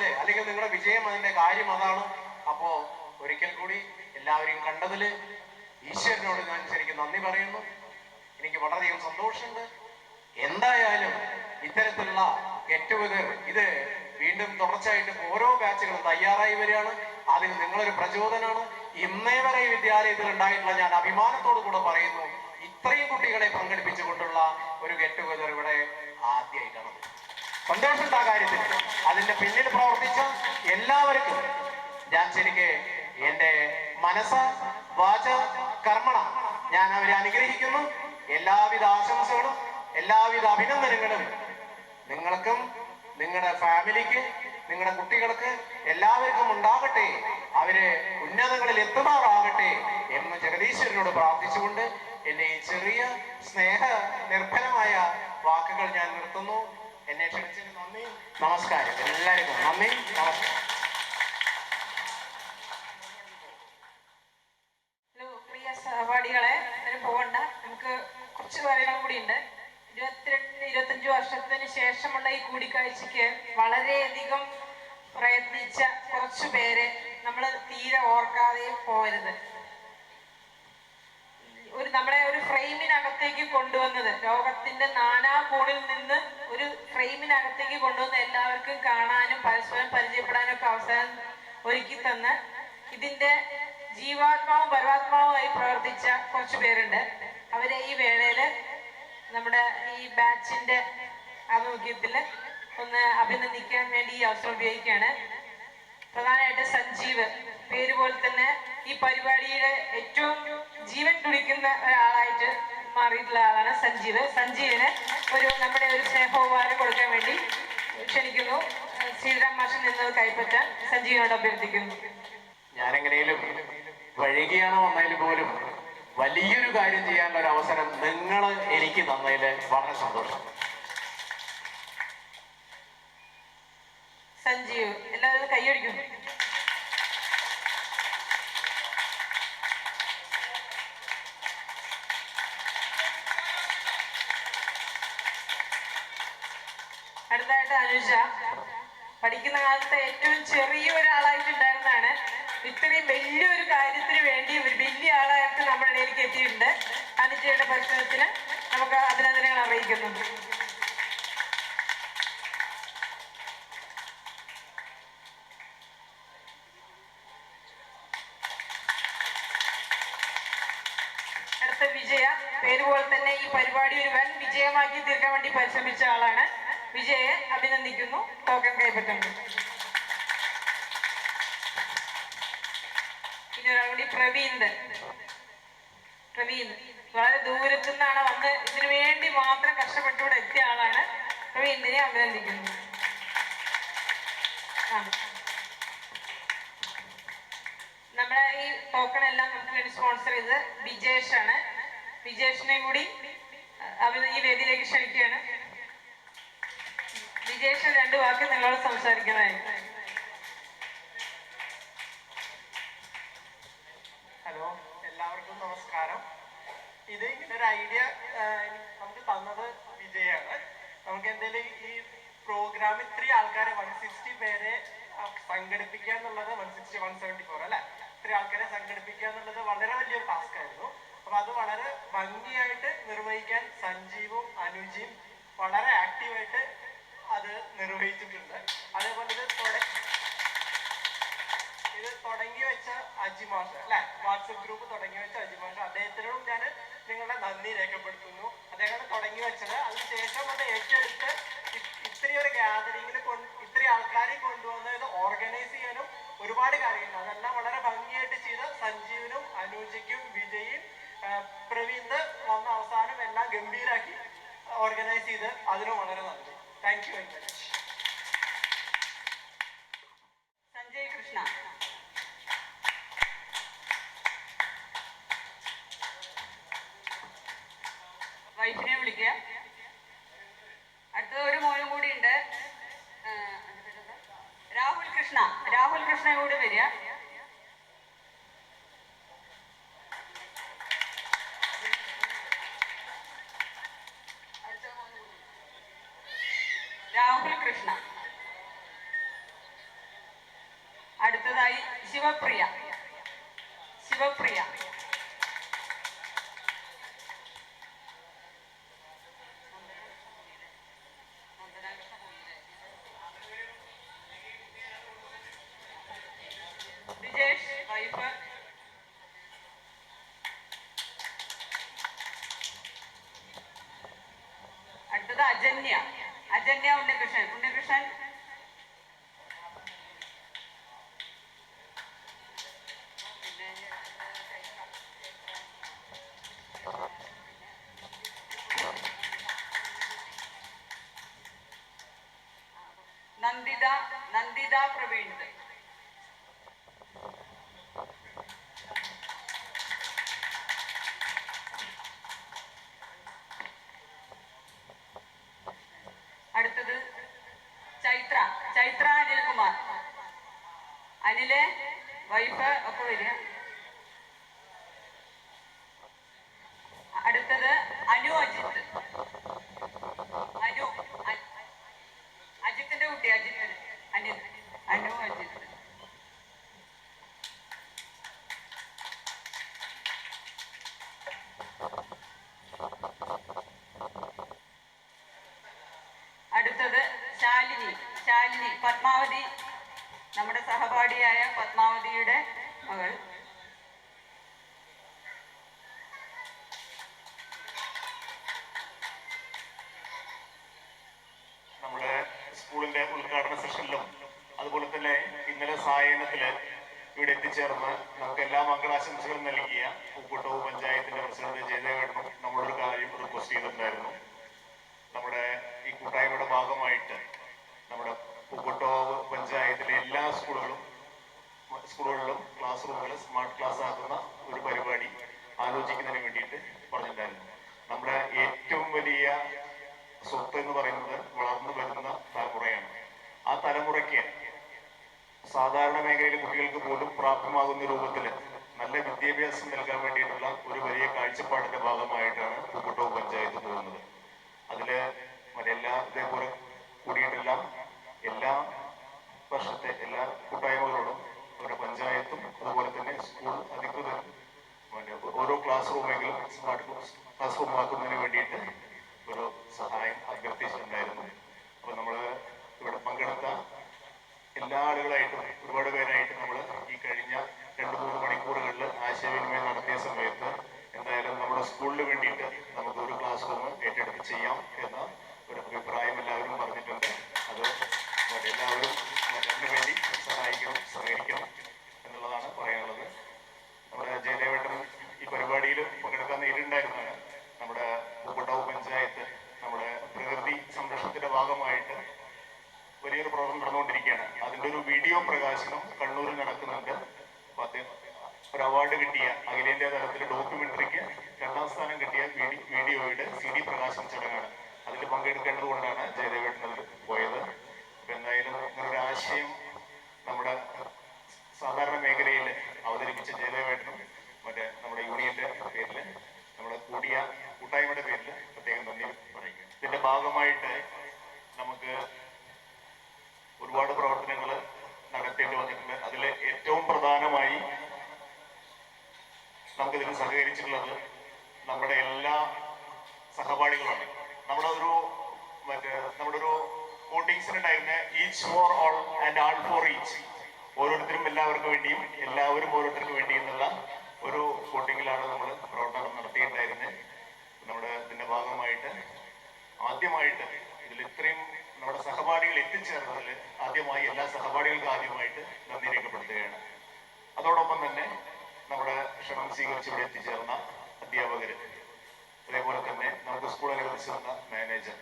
സന്തോഷത്തില് അല്ലെങ്കിൽ നിങ്ങളുടെ വിജയം അതിന്റെ കാര്യം അതാണ്. അപ്പോ ഒരിക്കൽ കൂടി എല്ലാവരെയും കണ്ടതില് ഈശ്വരനോട് ഞാൻ ശരിക്കും നന്ദി പറയുന്നു. എനിക്ക് വളരെയധികം സന്തോഷമുണ്ട്. എന്തായാലും ഇത്തരത്തിലുള്ള ഗെറ്റ് ടുഗദർ ഇത് വീണ്ടും തുടർച്ചയായിട്ട് ഓരോ ബാച്ചുകളും തയ്യാറായി വരികയാണ്. അതിന് നിങ്ങളൊരു പ്രചോദനമാണ്. ഇന്നേ വരെ ഈ വിദ്യാലയത്തിൽ ഉണ്ടായിട്ടുള്ള ഞാൻ അഭിമാനത്തോടു കൂടെ പറയുന്നു, ഇത്രയും കുട്ടികളെ പങ്കെടുപ്പിച്ചുകൊണ്ടുള്ള ഒരു ഗെറ്റ് ടുഗദർ ഇവിടെ ആദ്യമായിട്ടാണ്. സന്തോഷമുണ്ട് ആ കാര്യത്തിൽ. അതിന്റെ പിന്നിൽ പ്രവർത്തിച്ച എല്ലാവർക്കും ഞാൻ ശരിക്ക് എന്റെ മനസ്സ വാച കർമ്മണ ഞാൻ അവരെ അനുഗ്രഹിക്കുന്നു. എല്ലാവിധ ആശംസകളും എല്ലാവിധ അഭിനന്ദനങ്ങളും നിങ്ങൾക്കും നിങ്ങളുടെ ഫാമിലിക്ക് നിങ്ങളുടെ കുട്ടികൾക്ക് എല്ലാവർക്കും ഉണ്ടാകട്ടെ. അവര് ഉന്നതങ്ങളിൽ എത്തുമാറാകട്ടെ എന്ന് ജഗദീശ്വരനോട് പ്രാർത്ഥിച്ചുകൊണ്ട് എന്റെ ഈ ചെറിയ സ്നേഹ നിർഭരമായ വാക്കുകൾ ഞാൻ നിർത്തുന്നു. എന്നെ ക്ഷണിച്ചതിന് നന്ദി, നമസ്കാരം. എല്ലാവർക്കും നന്ദി, നമസ്കാരം. പ്രിയ സഹപാഠികളെ, പോകണ്ട, നമുക്ക് കുറച്ച് കാര്യങ്ങൾ കൂടി ഉണ്ട്. 22-25 വർഷത്തിന് ശേഷമുള്ള ഈ കൂടിക്കാഴ്ചക്ക് വളരെയധികം പ്രയത്നിച്ച കുറച്ചു പേരെ നമ്മൾ തീരെ ഓർക്കാതെ പോകരുത്. നമ്മളെ ഒരു ഫ്രെയിമിനകത്തേക്ക് കൊണ്ടുവന്നത്, ലോകത്തിന്റെ നാനാകോണിൽ നിന്ന് ഒരു ഫ്രെയിമിനകത്തേക്ക് കൊണ്ടുവന്ന് എല്ലാവർക്കും കാണാനും പരസ്പരം പരിചയപ്പെടാനും ഒക്കെ അവസരം ഒരുക്കി തന്ന് ഇതിന്റെ ജീവാത്മാവും പരമാത്മാവുമായി പ്രവർത്തിച്ച കുറച്ചു പേരുണ്ട്. അവരെ ഈ വേളയില് നമ്മുടെ ഈ ബാച്ചിന്റെ ആഭിമുഖ്യത്തിൽ ഒന്ന് അഭിനന്ദിക്കാൻ വേണ്ടി ഈ അവസരം ഉപയോഗിക്കുകയാണ്. പ്രധാനമായിട്ട് സഞ്ജീവ്, പേര് പോലെ തന്നെ ഈ പരിപാടിയുടെ ഏറ്റവും ജീവൻ തുടിക്കുന്ന ഒരാളായിട്ട് മാറിയിട്ടുള്ള ആളാണ് സഞ്ജീവ്. സഞ്ജീവിന് നമ്മുടെ ഒരു സ്നേഹോപഹാരം കൊടുക്കാൻ വേണ്ടി ക്ഷണിക്കുന്നു. ശ്രീറാം മാഷൻ എന്നത് കൈപ്പറ്റാൻ സഞ്ജീവിനോട് അഭ്യർത്ഥിക്കുന്നു. ഞാനെങ്ങനെയും വൈകിയാണോ വന്നതിൽ പോലും വലിയൊരു കാര്യം ചെയ്യാനുള്ള ഒരു അവസരം നിങ്ങൾ എനിക്ക് തന്നതിൽ വളരെ സന്തോഷം. സഞ്ജീവ്, എല്ലാവരും കൈയടിക്കുന്നു. അടുത്തായിട്ട് അനുജ, പഠിക്കുന്ന കാലത്ത് ഏറ്റവും ചെറിയ ഒരാളായിട്ടുണ്ടായിരുന്നതാണ്. ഇത്രയും വലിയൊരു കാര്യത്തിന് വേണ്ടി ഒരു വലിയ ആളായിട്ട് നമ്മുടെ ഇടയിലേക്ക് എത്തിയിട്ടുണ്ട്. അനുജയുടെ പരിശ്രമത്തിന് നമുക്ക് അഭിനന്ദനങ്ങൾ അറിയിക്കുന്നു. അടുത്ത വിജയ, പേര് പോലെ തന്നെ ഈ പരിപാടി ഒരു വൻ വിജയമാക്കി തീർക്കാൻ വേണ്ടി പരിശ്രമിച്ച ആളാണ്. വിജയെ അഭിനന്ദിക്കുന്നു. ടോക്കൺ കൈപ്പറ്റുന്നു. ഇനി ഒരാൾ കൂടി, പ്രവീന്ദ്. വളരെ ദൂരത്തു നിന്നാണ് വന്ന് ഇതിനു വേണ്ടി മാത്രം കഷ്ടപ്പെട്ടുകൂടെ എത്തിയ ആളാണ്. പ്രവീന്ദിനെ അഭിനന്ദിക്കുന്നു. നമ്മുടെ ഈ ടോക്കൺ എല്ലാം നമുക്ക് വേണ്ടി സ്പോൺസർ ചെയ്ത് ബിജേഷ് ആണ്. ബിജേഷിനെ കൂടി ഈ വേദിയിലേക്ക് ക്ഷണിക്കുകയാണ്. ബിജേഷ് 2 വാക്ക് നിങ്ങളോട് സംസാരിക്കുന്നതായിരിക്കും. ഹലോ, എല്ലാവർക്കും നമസ്കാരം. ഇത് ഇങ്ങനൊരു ഐഡിയ നമുക്ക് തന്നത് വിജയാണ്. നമുക്ക് എന്തെങ്കിലും ഈ പ്രോഗ്രാം ഇത്രയും ആൾക്കാരെ 160 പേരെ സംഘടിപ്പിക്കുക എന്നുള്ളത് 174 അല്ലെ, ഇത്രയും ആൾക്കാരെ സംഘടിപ്പിക്കുക എന്നുള്ളത് വളരെ വലിയൊരു ടാസ്ക് ആയിരുന്നു. അപ്പൊ അത് വളരെ ഭംഗിയായിട്ട് നിർവഹിക്കാൻ സഞ്ജീവും അനുജിയും വളരെ ആക്റ്റീവായിട്ട് അത് നിർവഹിച്ചിട്ടുണ്ട്. അതേപോലെ ഇത് തുടങ്ങി വെച്ച അജിമാഷ് അല്ലെ, വാട്സപ്പ് ഗ്രൂപ്പ് തുടങ്ങി വെച്ച അജിമാഷ്, അദ്ദേഹത്തിനോടും ഞാൻ നിങ്ങളുടെ നന്ദി രേഖപ്പെടുത്തുന്നു. അദ്ദേഹം തുടങ്ങി വെച്ചത്, അതിനുശേഷം അത് ഏറ്റെടുത്ത് ഇത്രയും ഒരു ഗ്യാതറിങ്ങിൽ ഇത്രയും ആൾക്കാരെ കൊണ്ടുവന്ന് ഇത് ഓർഗനൈസ് ചെയ്യാനും ഒരുപാട് കാര്യങ്ങളുണ്ട്. അതെല്ലാം വളരെ ഭംഗിയായിട്ട് ചെയ്ത് സഞ്ജീവിനും അനുജയ്ക്കും വിജയും പ്രവീന്ദ് വന്ന അവസാനം എല്ലാം ഗംഭീരാക്കി ഓർഗനൈസ് ചെയ്ത് അതിനും വളരെ നന്ദി. Thank you very much. Sanjay Krishna. വൈഫിനെ വിളിക്കുക. അടുത്തത് ഒരു മോനും കൂടി ഉണ്ട്, രാഹുൽ കൃഷ്ണ. രാഹുൽ കൃഷ്ണ കൂടി വരിക. രാഹുൽ കൃഷ്ണ. അടുത്തതായി ശിവപ്രിയ. വിജേഷ് വൈഫ്. അടുത്തത് അജന്യ ഉണ്ണികൃഷ്ണൻ. നന്ദിത പ്രവീൺ. അടുത്തത് ചൈത്ര അനിൽകുമാർ. അനില് വൈഫ് ഒക്കെ വരിക. അടുത്തത് അനു അജിത്ത്. അജിത്തിന്റെ കുട്ടി അനു അജിത്ത്. അടുത്തത് ശാലിനി പത്മാവതി, നമ്മുടെ സഹപാഠിയായ പത്മാവതിയുടെ മകൾ. നമ്മുടെ സ്കൂളിന്റെ ഉദ്ഘാടന സെഷനിലും അതുപോലെ തന്നെ ഇന്നലെ സായനത്തില് ഇവിടെ എത്തിച്ചേർന്ന് നമുക്ക് എല്ലാ മംഗളാശംസകളും നൽകിയ പൂക്കോട്ടൂർ പഞ്ചായത്തിന്റെ പ്രസിഡന്റ് ജയദേവേട്ടനും നമ്മളൊരു കാര്യം റിക്വസ്റ്റ് ചെയ്തിട്ടുണ്ടായിരുന്നു. നമ്മുടെ ഈ കൂട്ടായ്മയുടെ ഭാഗമായിട്ട് നമ്മുടെ പൂക്കോട്ടൂർ പഞ്ചായത്തിലെ എല്ലാ സ്കൂളുകളിലും ക്ലാസ് റൂമുകൾ സ്മാർട്ട് ക്ലാസ് ആക്കുന്ന ഒരു പരിപാടി ആലോചിക്കുന്നതിന് വേണ്ടിയിട്ട് പറഞ്ഞിട്ടുണ്ടായിരുന്നു. നമ്മുടെ ഏറ്റവും വലിയ സ്വത്ത് എന്ന് പറയുന്നത് വളർന്നു വരുന്ന തലമുറയാണ്. ആ തലമുറയ്ക്ക് സാധാരണ മേഖലയിലെ കുട്ടികൾക്ക് പോലും പ്രാപ്യമാകുന്ന രൂപത്തിൽ നല്ല വിദ്യാഭ്യാസം നൽകാൻ വേണ്ടിയിട്ടുള്ള ഒരു വലിയ കാഴ്ചപ്പാടിന്റെ ഭാഗമായിട്ടാണ് പൂക്കോട്ടൂർ പഞ്ചായത്ത് പോകുന്നത്. അതില് ഇതേപോലെ കൂടിയിട്ടെല്ലാം എല്ലാ വർഷത്തെ എല്ലാ കൂട്ടായ്മകളോടും അവരുടെ പഞ്ചായത്തും അതുപോലെ തന്നെ സ്കൂൾ അധികൃതരും ഓരോ ക്ലാസ് റൂമെങ്കിലും സ്മാർട്ട് ക്ലാസ് റൂം ആക്കുന്നതിന് വേണ്ടിയിട്ട് ഒരു സഹായം അഭ്യർത്ഥിച്ചിട്ടുണ്ടായിരുന്നു. അപ്പൊ നമ്മള് ഇവിടെ പങ്കെടുത്ത എല്ലാ ആളുകളായിട്ടും ഒരുപാട് പേരായിട്ട് നമ്മൾ ഈ കഴിഞ്ഞ 2-3 മണിക്കൂറുകളിൽ ആശയവിനിമയം നടത്തിയ സമയത്ത് എന്തായാലും നമ്മുടെ സ്കൂളിന് വേണ്ടിയിട്ട് നമുക്ക് ഒരു ക്ലാസ് റൂം ഏറ്റെടുത്ത് ചെയ്യാം എന്ന ഒരു അഭിപ്രായം എല്ലാവരും പറഞ്ഞിട്ടുണ്ട്. അത് എല്ലാവരും അതിനുവേണ്ടി സഹകരിക്കണം എന്നുള്ളതാണ് പറയാനുള്ളത്. നമ്മുടെ ജയദേവേട്ടൻ ഈ പരിപാടിയിൽ പങ്കെടുക്കാൻ നേരിട്ടുണ്ടായിരുന്നതാണ്. നമ്മുടെ പൂക്കോട്ടൂർ പഞ്ചായത്ത് നമ്മുടെ പ്രകൃതി സംരക്ഷണത്തിന്റെ ഭാഗമായിട്ട് വലിയൊരു പ്രവർത്തനം നടന്നുകൊണ്ടിരിക്കുകയാണ്. അതിന്റെ ഒരു വീഡിയോ പ്രകാശനം കണ്ണൂരിൽ നടക്കുന്നുണ്ട്. ഒരു അവാർഡ് കിട്ടിയ അഖിലേന്ത്യാ തലത്തിൽ ഡോക്യുമെന്ററിക്ക് 2ാം സ്ഥാനം കിട്ടിയ വീഡിയോയുടെ CD പ്രകാശന ചടങ്ങാണ്. അതിൽ പങ്കെടുക്കേണ്ടത് കൊണ്ടാണ് ജയദേവേട്ടൻ അതിൽ പോയത്. അപ്പൊ എന്തായാലും ഇങ്ങനൊരു ആശയം നമ്മുടെ സാധാരണ മേഖലയിൽ അവതരിപ്പിച്ച ജയദേവേട്ടനും നമ്മുടെ യൂണിയന്റെ പേരിൽ നമ്മുടെ കൂട്ടായ്മയുടെ പേരിൽ പ്രത്യേകം നന്ദി പറയുക. ഇതിന്റെ ഭാഗമായിട്ട് നമുക്ക് ഒരുപാട് പ്രവർത്തനങ്ങൾ നടത്തേണ്ടി വന്നിട്ടുണ്ട്. അതിൽ ഏറ്റവും പ്രധാനമായി നമുക്കിതിൽ സഹകരിച്ചിട്ടുള്ളത് നമ്മുടെ എല്ലാ സഹപാഠികളാണ്. നമ്മുടെ ഒരു വോട്ടിങ്സിനുണ്ടായിരുന്ന each for all and all for each, ഓരോരുത്തരും എല്ലാവർക്കും വേണ്ടിയും എല്ലാവരും ഓരോരുത്തർക്കും വേണ്ടി എന്നുള്ള ഒരു വോട്ടിങ്ങിലാണ് നമ്മൾ പ്രവർത്തനം നടത്തിയിട്ടുണ്ടായിരുന്നത്. നമ്മുടെ ഇതിന്റെ ഭാഗമായിട്ട് ആദ്യമായിട്ട് ഇതിൽ ഇത്രയും നമ്മുടെ സഹപാഠികൾ എത്തിച്ചേർന്നതിൽ ആദ്യമായി എല്ലാ സഹപാഠികൾക്കും ആദ്യമായിട്ട് നന്ദി രേഖപ്പെടുത്തുകയാണ്. അതോടൊപ്പം തന്നെ നമ്മുടെ ക്ഷണം സ്വീകരിച്ച് ഇവിടെ എത്തിച്ചേർന്ന അധ്യാപകര്, അതേപോലെ തന്നെ നമുക്ക് സ്കൂൾ അനുവദിച്ചു തന്ന മാനേജർ,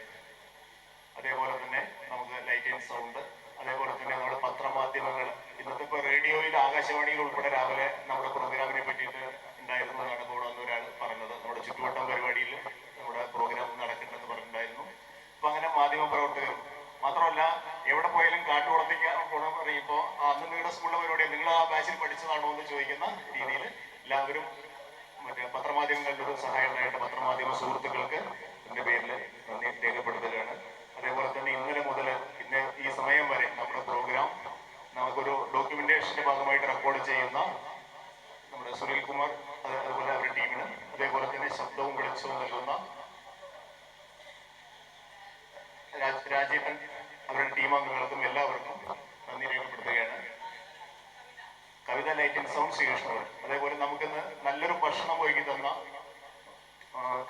അതേപോലെ തന്നെ നമുക്ക് ലൈറ്റ് ആൻഡ് സൗണ്ട്, അതേപോലെ തന്നെ നമ്മുടെ പത്രമാധ്യമങ്ങൾ, ഇന്നത്തെ ഇപ്പോൾ റേഡിയോയിൽ ആകാശവാണിയിൽ ഉൾപ്പെടെ രാവിലെ നമ്മുടെ പ്രോഗ്രാമിനെ പറ്റിയിട്ട് ഉണ്ടായിരുന്നതാണ് കൂടെ വന്ന ഒരാൾ പറഞ്ഞത്. നമ്മുടെ ചുറ്റുവട്ടം പരിപാടിയിൽ നമ്മുടെ പ്രോഗ്രാം നടക്കുന്നുണ്ടെന്ന് പറഞ്ഞിട്ടുണ്ടായിരുന്നു. അപ്പൊ അങ്ങനെ മാധ്യമ പ്രവർത്തകരും മാത്രമല്ല, എവിടെ പോയാലും കാട്ടുകുളത്തേക്ക് പോകണം പറയുമ്പോൾ അന്ന് നിങ്ങളുടെ സ്കൂളിലെ പരിപാടിയാണ്, നിങ്ങൾ ആ ബാച്ചിൽ പഠിച്ചതാണോ എന്ന് ചോദിക്കുന്ന രീതിയിൽ എല്ലാവരും പത്രമാധ്യമങ്ങളുടെ ഒരു സഹായം ഉണ്ടായിട്ട് പത്രമാധ്യമ സുഹൃത്തുക്കൾക്ക് എന്റെ പേരിൽ നന്ദി രേഖപ്പെടുത്തുകയാണ്. അതേപോലെ തന്നെ ഇന്നലെ മുതൽ ഇന്ന് ഈ സമയം വരെ നമ്മുടെ പ്രോഗ്രാം നമുക്കൊരു ഡോക്യുമെന്റേഷൻ ഓർഗനൈസേഷന്റെ ഭാഗമായിട്ട് റെക്കോർഡ് ചെയ്യുന്ന നമ്മുടെ സുനിൽ കുമാർ, അതുപോലെ അവരുടെ ടീമിന്, അതേപോലെ തന്നെ ശബ്ദവും വെളിച്ചവും നൽകുന്ന രാജേട്ടൻ, അവരുടെ ടീം അംഗങ്ങൾക്കും എല്ലാവർക്കും നന്ദി രേഖപ്പെടുത്തുകയാണ്. കവിത ലൈറ്റ് ആൻഡ് സൗണ്ട് ശ്രീകൃഷ്ണൻ, അതേപോലെ നമുക്കിന്ന് നല്ലൊരു ഭക്ഷണം ഒരുക്കി തന്ന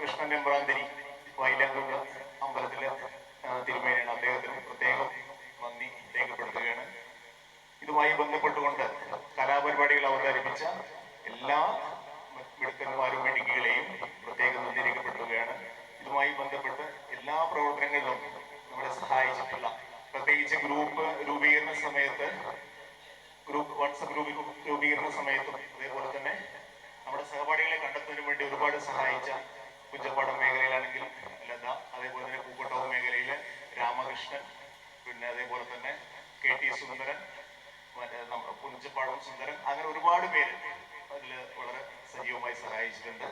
കൃഷ്ണൻ എമ്പ്രാന്തിരി വൈലാങ്കുണ്ട് അമ്പലത്തിലെ തിരുമേനിയാണ്. അദ്ദേഹത്തിന് പ്രത്യേകം നന്ദി രേഖപ്പെടുത്തുകയാണ്. ഇതുമായി ബന്ധപ്പെട്ടുകൊണ്ട് കലാപരിപാടികൾ അവതരിപ്പിച്ച എല്ലാ മിടുക്കന്മാരും മിടുക്കികളെയും പ്രത്യേകം നന്ദി രേഖപ്പെടുത്തുകയാണ്. ഇതുമായി ബന്ധപ്പെട്ട് എല്ലാ പ്രവർത്തനങ്ങളിലും നമ്മളെ സഹായിച്ചിട്ടുള്ള, പ്രത്യേകിച്ച് ഗ്രൂപ്പ് രൂപീകരണ സമയത്ത്, വാട്സപ്പ് ഗ്രൂപ്പ് രൂപീകരണ സമയത്തും അതേപോലെ തന്നെ നമ്മുടെ സഹപാഠികളെ കണ്ടെത്തുന്നതിന് വേണ്ടി ഒരുപാട് സഹായിച്ച കുഞ്ചപ്പാടം മേഖലയിലാണെങ്കിൽ ലത, അതേപോലെ തന്നെ പൂക്കോട്ടവും മേഖലയിലെ രാമകൃഷ്ണൻ, പിന്നെ അതേപോലെ തന്നെ KT സുന്ദരൻ, നമ്മുടെ കുഞ്ചപ്പാടം സുന്ദരൻ, അങ്ങനെ ഒരുപാട് പേര് അതിൽ വളരെ സജീവമായി സഹായിച്ചിട്ടുണ്ട്.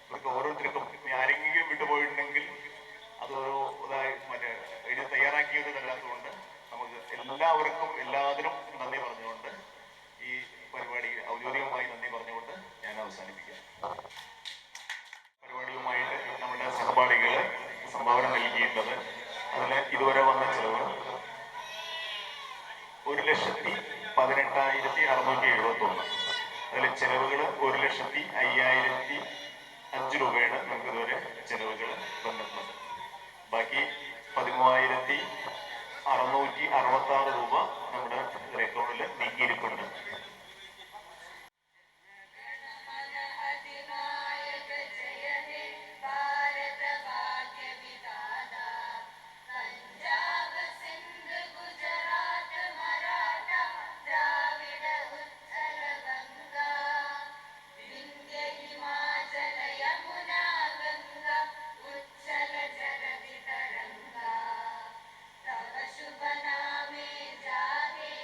ഇവർക്ക് ഓരോരുത്തർക്കും ആരെങ്കിലും വിട്ടുപോയിട്ടുണ്ടെങ്കിൽ അതൊരു എഴുതി തയ്യാറാക്കിയതല്ലാത്തതുകൊണ്ട് നമുക്ക് എല്ലാവർക്കും എല്ലാത്തിനും നന്ദി പറഞ്ഞുകൊണ്ട് ഈ പരിപാടി ഔദ്യോഗികമായി നന്ദി പറഞ്ഞുകൊണ്ട് ഞാൻ അവസാനിപ്പിക്കാം. പരിപാടിയുമായിട്ട് നമ്മുടെ സഹപാഠികൾ സംഭാവന നൽകിയിട്ടുള്ളത്, അതിൽ ഇതുവരെ വന്ന ചെലവ് 1,18,671. അതിൽ ചെലവുകൾ 1,05,005 രൂപയാണ് നമുക്ക് ഇതുവരെ ചെലവുകൾ വന്നിട്ടുള്ളത്. ബാക്കി 13,666 രൂപ നമ്മുടെ അക്കൗണ്ടിൽ നീക്കിയിരിപ്പുണ്ട്. शुभ नामे जागे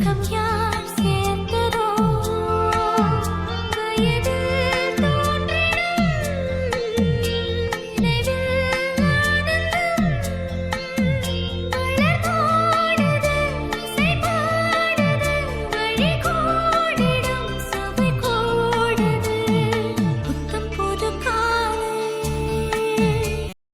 ലോകം